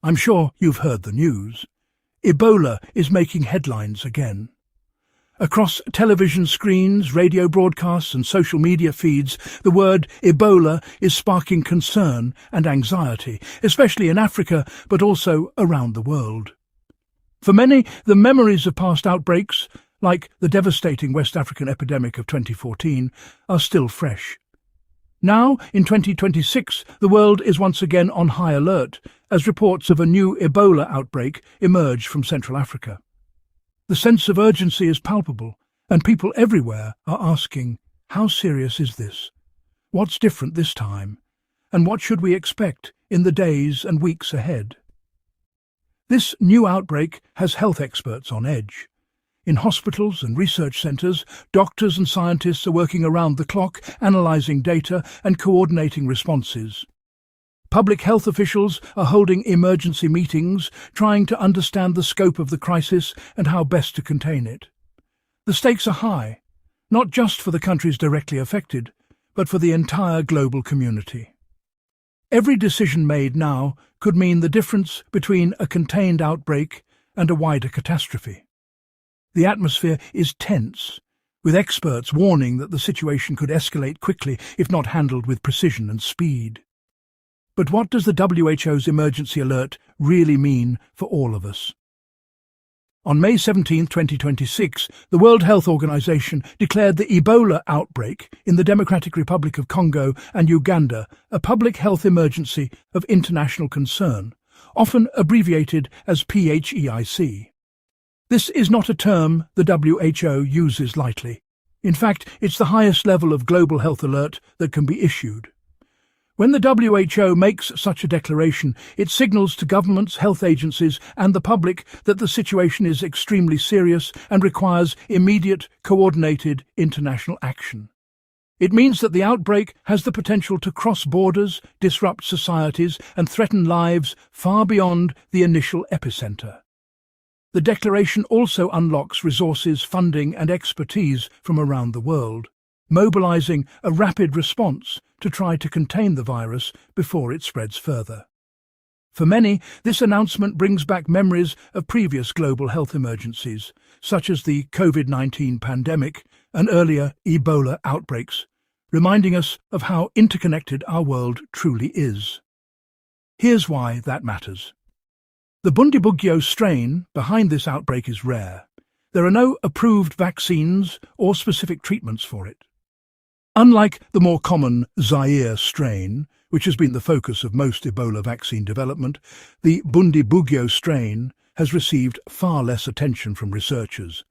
I'm sure you've heard the news. Ebola is making headlines again. Across television screens, radio broadcasts and social media feeds, the word Ebola is sparking concern and anxiety, especially in Africa, but also around the world. For many, the memories of past outbreaks, like the devastating West African epidemic of 2014, are still fresh. Now, in 2026, the world is once again on high alert as reports of a new Ebola outbreak emerge from Central Africa. The sense of urgency is palpable, and people everywhere are asking, how serious is this? What's different this time? And what should we expect in the days and weeks ahead? This new outbreak has health experts on edge. In hospitals and research centres, doctors and scientists are working around the clock, analysing data and coordinating responses. Public health officials are holding emergency meetings, trying to understand the scope of the crisis and how best to contain it. The stakes are high, not just for the countries directly affected, but for the entire global community. Every decision made now could mean the difference between a contained outbreak and a wider catastrophe. The atmosphere is tense, with experts warning that the situation could escalate quickly if not handled with precision and speed. But what does the WHO's emergency alert really mean for all of us? On May 17, 2026, the World Health Organization declared the Ebola outbreak in the Democratic Republic of Congo and Uganda a public health emergency of international concern, often abbreviated as PHEIC. This is not a term the WHO uses lightly. In fact, it's the highest level of global health alert that can be issued. When the WHO makes such a declaration, it signals to governments, health agencies and the public that the situation is extremely serious and requires immediate, coordinated international action. It means that the outbreak has the potential to cross borders, disrupt societies and threaten lives far beyond the initial epicenter. The declaration also unlocks resources, funding and expertise from around the world, mobilizing a rapid response to try to contain the virus before it spreads further. For many, this announcement brings back memories of previous global health emergencies, such as the COVID-19 pandemic and earlier Ebola outbreaks, reminding us of how interconnected our world truly is. Here's why that matters. The Bundibugyo strain behind this outbreak is rare. There are no approved vaccines or specific treatments for it. Unlike the more common Zaire strain, which has been the focus of most Ebola vaccine development, the Bundibugyo strain has received far less attention from researchers.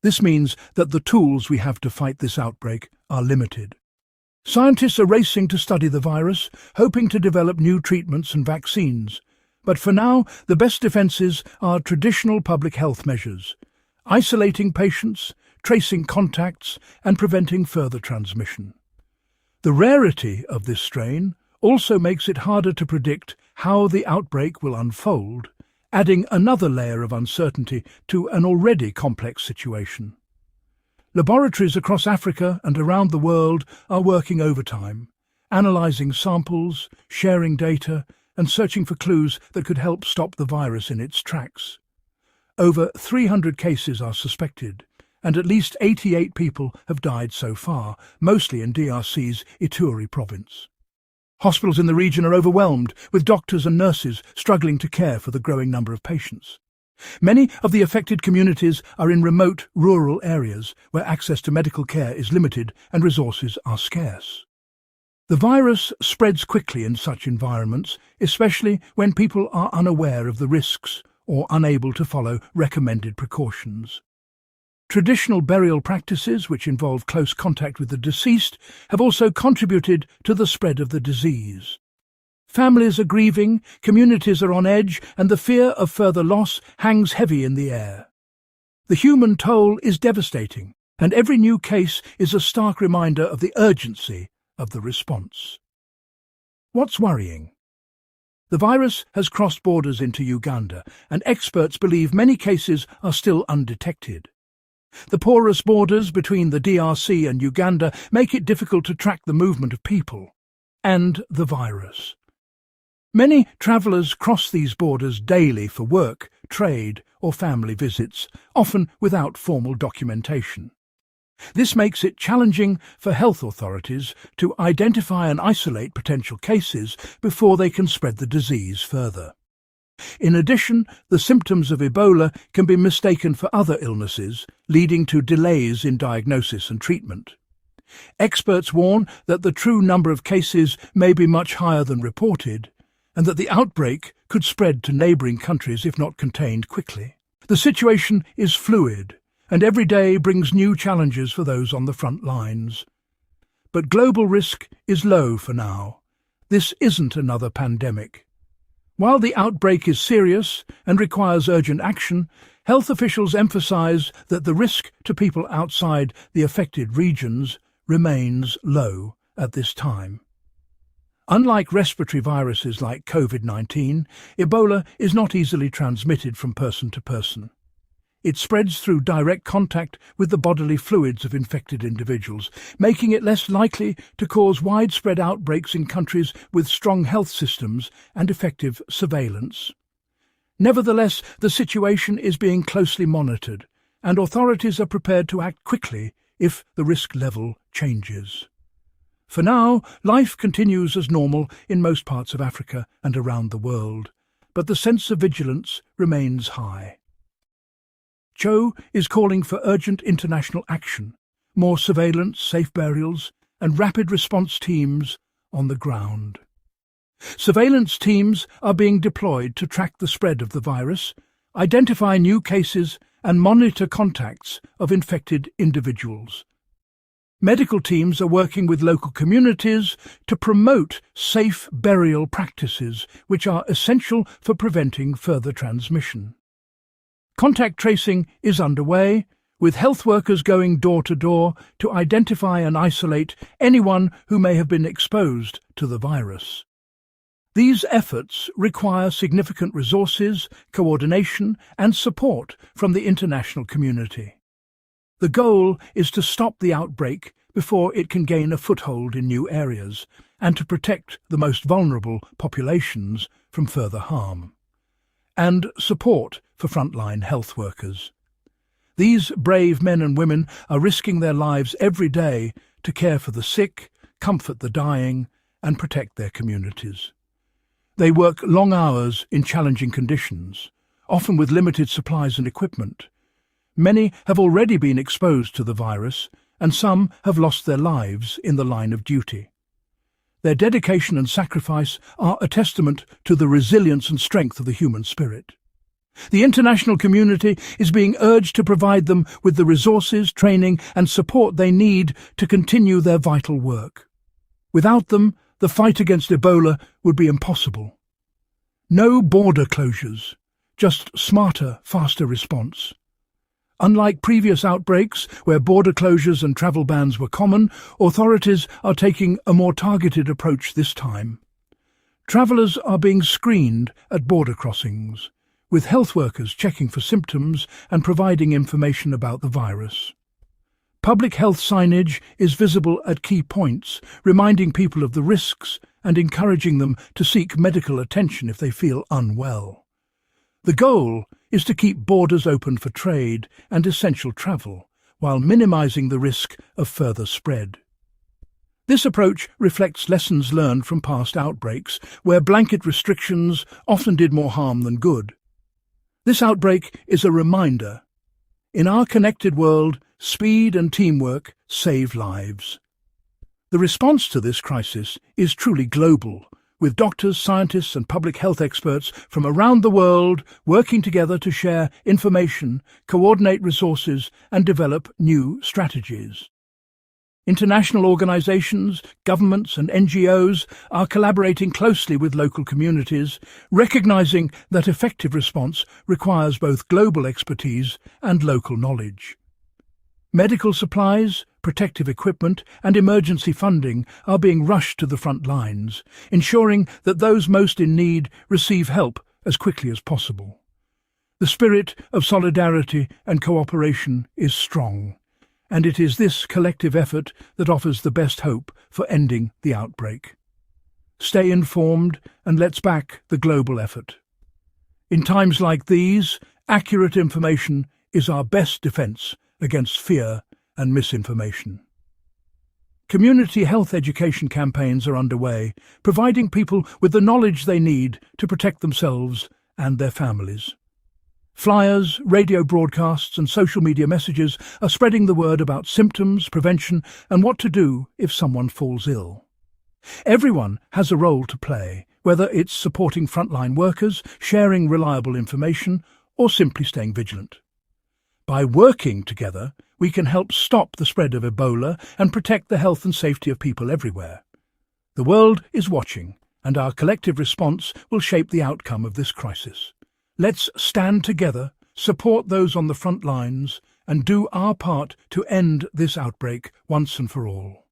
This means that the tools we have to fight this outbreak are limited. Scientists are racing to study the virus, hoping to develop new treatments and vaccines. But for now, the best defences are traditional public health measures: isolating patients, tracing contacts and preventing further transmission. The rarity of this strain also makes it harder to predict how the outbreak will unfold, adding another layer of uncertainty to an already complex situation. Laboratories across Africa and around the world are working overtime, analysing samples, sharing data and searching for clues that could help stop the virus in its tracks. Over 300 cases are suspected, and at least 88 people have died so far, mostly in DRC's Ituri province. Hospitals in the region are overwhelmed, with doctors and nurses struggling to care for the growing number of patients. Many of the affected communities are in remote, rural areas where access to medical care is limited and resources are scarce. The virus spreads quickly in such environments, especially when people are unaware of the risks or unable to follow recommended precautions. Traditional burial practices, which involve close contact with the deceased, have also contributed to the spread of the disease. Families are grieving, communities are on edge, and the fear of further loss hangs heavy in the air. The human toll is devastating, and every new case is a stark reminder of the urgency of the response. What's worrying? The virus has crossed borders into Uganda, and experts believe many cases are still undetected. The porous borders between the DRC and Uganda make it difficult to track the movement of people and the virus. Many travellers cross these borders daily for work, trade or family visits, often without formal documentation. This makes it challenging for health authorities to identify and isolate potential cases before they can spread the disease further. In addition, the symptoms of Ebola can be mistaken for other illnesses, leading to delays in diagnosis and treatment. Experts warn that the true number of cases may be much higher than reported, and that the outbreak could spread to neighbouring countries if not contained quickly. The situation is fluid, and every day brings new challenges for those on the front lines. But global risk is low for now. This isn't another pandemic. While the outbreak is serious and requires urgent action, health officials emphasise that the risk to people outside the affected regions remains low at this time. Unlike respiratory viruses like COVID-19, Ebola is not easily transmitted from person to person. It spreads through direct contact with the bodily fluids of infected individuals, making it less likely to cause widespread outbreaks in countries with strong health systems and effective surveillance. Nevertheless, the situation is being closely monitored, and authorities are prepared to act quickly if the risk level changes. For now, life continues as normal in most parts of Africa and around the world, but the sense of vigilance remains high. Cho is calling for urgent international action, more surveillance, safe burials, and rapid response teams on the ground. Surveillance teams are being deployed to track the spread of the virus, identify new cases, and monitor contacts of infected individuals. Medical teams are working with local communities to promote safe burial practices, which are essential for preventing further transmission. Contact tracing is underway, with health workers going door to door to identify and isolate anyone who may have been exposed to the virus. These efforts require significant resources, coordination, and support from the international community. The goal is to stop the outbreak before it can gain a foothold in new areas, and to protect the most vulnerable populations from further harm. And support for frontline health workers. These brave men and women are risking their lives every day to care for the sick, comfort the dying, and protect their communities. They work long hours in challenging conditions, often with limited supplies and equipment. Many have already been exposed to the virus, and some have lost their lives in the line of duty. Their dedication and sacrifice are a testament to the resilience and strength of the human spirit. The international community is being urged to provide them with the resources, training, and support they need to continue their vital work. Without them, the fight against Ebola would be impossible. No border closures, just smarter, faster response. Unlike previous outbreaks, where border closures and travel bans were common, authorities are taking a more targeted approach this time. Travellers are being screened at border crossings, with health workers checking for symptoms and providing information about the virus. Public health signage is visible at key points, reminding people of the risks and encouraging them to seek medical attention if they feel unwell. The goal is to keep borders open for trade and essential travel, while minimising the risk of further spread. This approach reflects lessons learned from past outbreaks, where blanket restrictions often did more harm than good. This outbreak is a reminder. In our connected world, speed and teamwork save lives. The response to this crisis is truly global, with doctors, scientists and public health experts from around the world working together to share information, coordinate resources and develop new strategies. International organisations, governments and NGOs are collaborating closely with local communities, recognising that effective response requires both global expertise and local knowledge. Medical supplies, protective equipment and emergency funding are being rushed to the front lines, ensuring that those most in need receive help as quickly as possible. The spirit of solidarity and cooperation is strong, and it is this collective effort that offers the best hope for ending the outbreak. stay informed, and let's back the global effort. In times like these, accurate information is our best defense against fear and misinformation. Community health education campaigns are underway, providing people with the knowledge they need to protect themselves and their families. Flyers, radio broadcasts, and social media messages are spreading the word about symptoms, prevention, and what to do if someone falls ill. Everyone has a role to play, whether it's supporting frontline workers, sharing reliable information, or simply staying vigilant. By working together, we can help stop the spread of Ebola and protect the health and safety of people everywhere. The world is watching, and our collective response will shape the outcome of this crisis. Let's stand together, support those on the front lines, and do our part to end this outbreak once and for all.